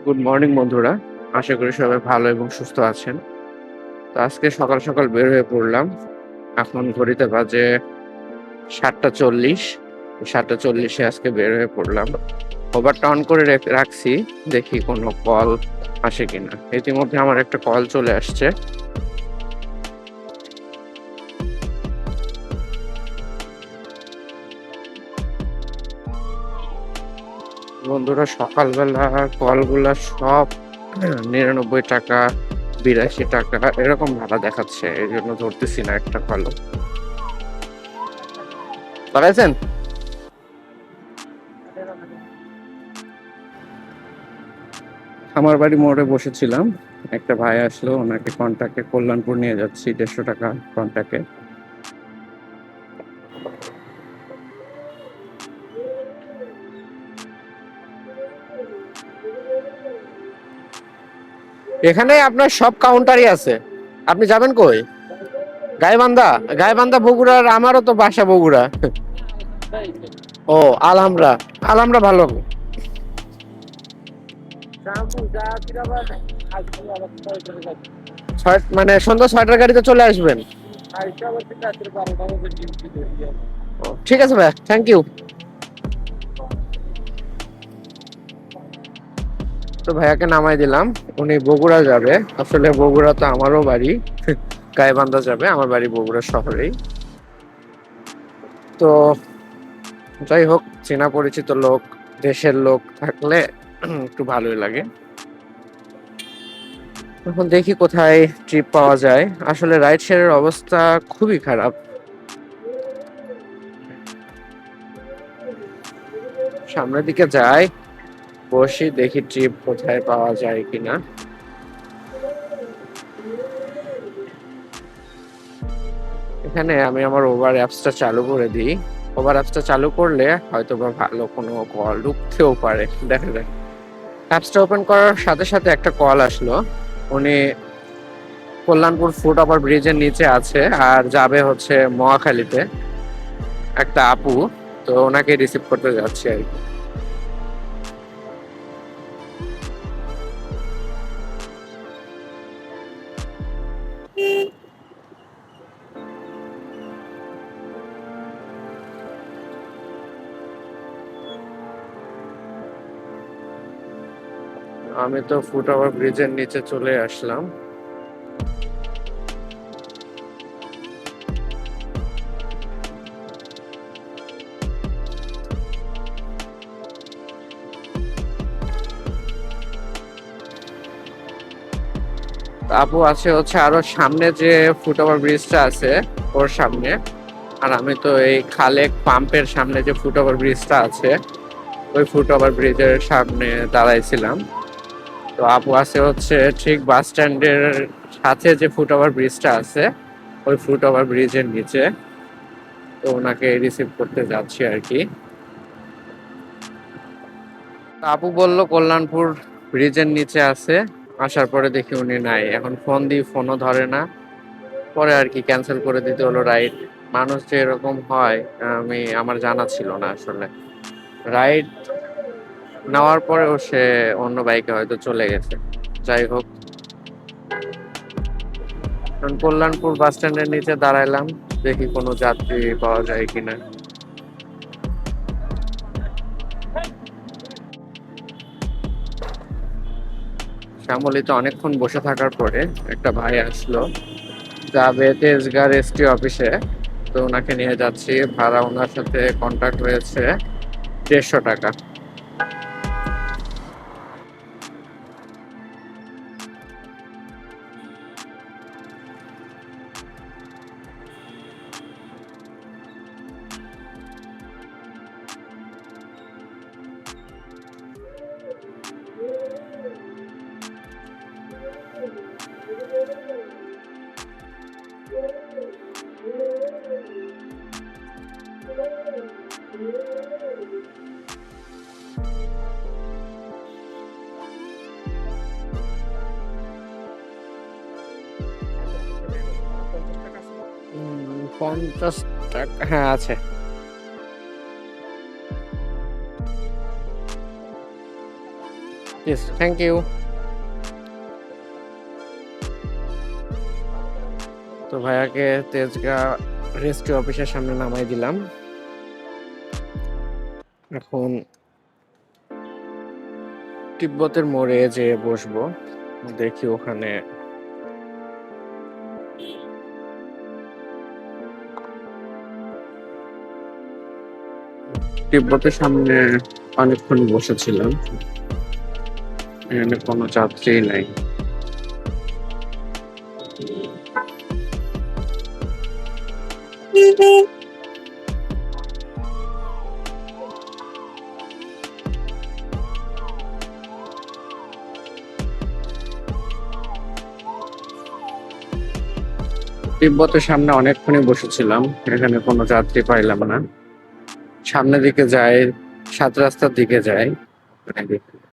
Good morning বন্ধুরা। আশা করি সবাই ভালো এবং সুস্থ আছেন। তো আজকে সকাল সকাল বের হয়ে পড়লাম। এখন ঘড়িতে বাজে 7:40। 7:40-এ আজকে বের হয়ে পড়লাম। ওভারটা অন করে রাখছি, দেখি কোনো কল আসে কিনা। ইতিমধ্যে আমার একটা কল চলে আসছে। বন্ধুরা, সকালবেলা কলগুলা সব 99 টাকা, 82 টাকা এরকম ভাড়া দেখাচ্ছে, এই জন্য ধরতেছি না একটা কলও। লাগাইছেন? আমার বাড়ি মোড়ে বসেছিলাম, একটা ভাই আসলো, ওনাকে কন্টাক্টে কল্যাণপুর নিয়ে যাচ্ছি, 150 টাকা কন্টাক্টে। এখানে আপনার সব কাউন্টারই আছে। আপনি যাবেন কই? গাইবান্ধা? গাইবান্ধা বগুড়ার, আমারও তো বাসা বগুড়া। ও, আলহামরা। আলহামরা ভালো। মানে সন্ধ্যা 6টার গাড়িতে চলে আসবেন? ও, ঠিক আছে ভাই, থ্যাংক ইউ। তো ভাইয়াকে নামাই দিলাম, উনি বগুড়া যাবে। আসলে বগুড়া তো আমারও বাড়ি। গাইবান্ধা যাবে, আমার বাড়ি বগুড়া শহরেই। তো যাই হোক, চেনা পরিচিত লোক, দেশের লোক থাকলে একটু ভালোই লাগে। এখন দেখি কোথায় ট্রিপ পাওয়া যায়। আসলে রাইড শেয়ারের অবস্থা খুবই খারাপ। সামনের দিকে যাই, বসি, দেখি ট্রিপ কোথায় পাওয়া যায় কিনা। এখানে আমি আমার ওভার অ্যাপসটা চালু করে দিই। ওভার অ্যাপসটা চালু করলে হয়তো বা ভালো কোনো কল ঢুকতেও পারে, দেখা যায়। অ্যাপসটা ওপেন করার সাথে সাথে একটা কল আসলো। উনি কল্যাণপুর ফুট ওভার ব্রিজের নিচে আছে আর যাবে হচ্ছে মহাখালীতে, একটা আপু। তো ওনাকে রিসিভ করতে যাচ্ছি আর কি। আমি তো ফুট ওভার ব্রিজের নিচে চলে আসলাম। আপু আছে হচ্ছে আরো সামনে, যে ফুট ওভার ব্রিজটা আছে ওর সামনে। আর আমি তো এই খালেক পাম্পের সামনে যে ফুট ওভার ব্রিজটা আছে, ওই ফুট ওভার ব্রিজের সামনে দাঁড়াইছিলাম। তো আপু আছে হচ্ছে ঠিক বাস স্ট্যান্ডের সাথে যে ফুট ওভার ব্রিজটা আছে, ওই ফুট ওভার ব্রিজের নিচে। তো ওনাকে রিসিভ করতে যাচ্ছি আর কি। আপু বলল কল্যাণপুর ব্রিজের নিচে আছে। আসার পরে দেখি উনি নাই। এখন ফোন দিই, ফোনও ধরে না। পরে আর কি ক্যান্সেল করে দিতে হলো রাইড। মানুষ যে এরকম হয়, আমার জানা ছিল না আসলে। রাইড নেওয়ার পরেও সে অন্য বাইকে হয়তো চলে গেছে। যাই হোক, এখন কল্যাণপুর বাস স্ট্যান্ডের নিচে দাঁড়াইলাম, দেখি কোনো যাত্রী পাওয়া যায় কিনা। শ্যামলীতে অনেকক্ষণ বসে থাকার পরে একটা ভাই আসলো, যাবে তেজগাঁ এসটি অফিসে। তো ওনাকে নিয়ে যাচ্ছি। ভাড়া ওনার সাথে কন্ট্যাক্ট হয়েছে 150 টাকা। উম, 50 টাকা, হ্যাঁ আছে। Yes, thank you. তো ভাইয়াকে তেজগাঁ রেস্কিউ অফিসের সামনে নামাই দিলাম। এখন তিব্বতের মোড়ে যেয়ে বসবো, দেখি ওখানে তিব্বতের সামনে অনেকক্ষণ বসেছিলাম, এখানে কোনো যাত্রী নাই। তিব্বতের সামনে অনেকক্ষণই বসেছিলাম, এখানে কোনো যাত্রী পাইলাম না। সামনের দিকে যাই, সাত রাস্তার দিকে যাই,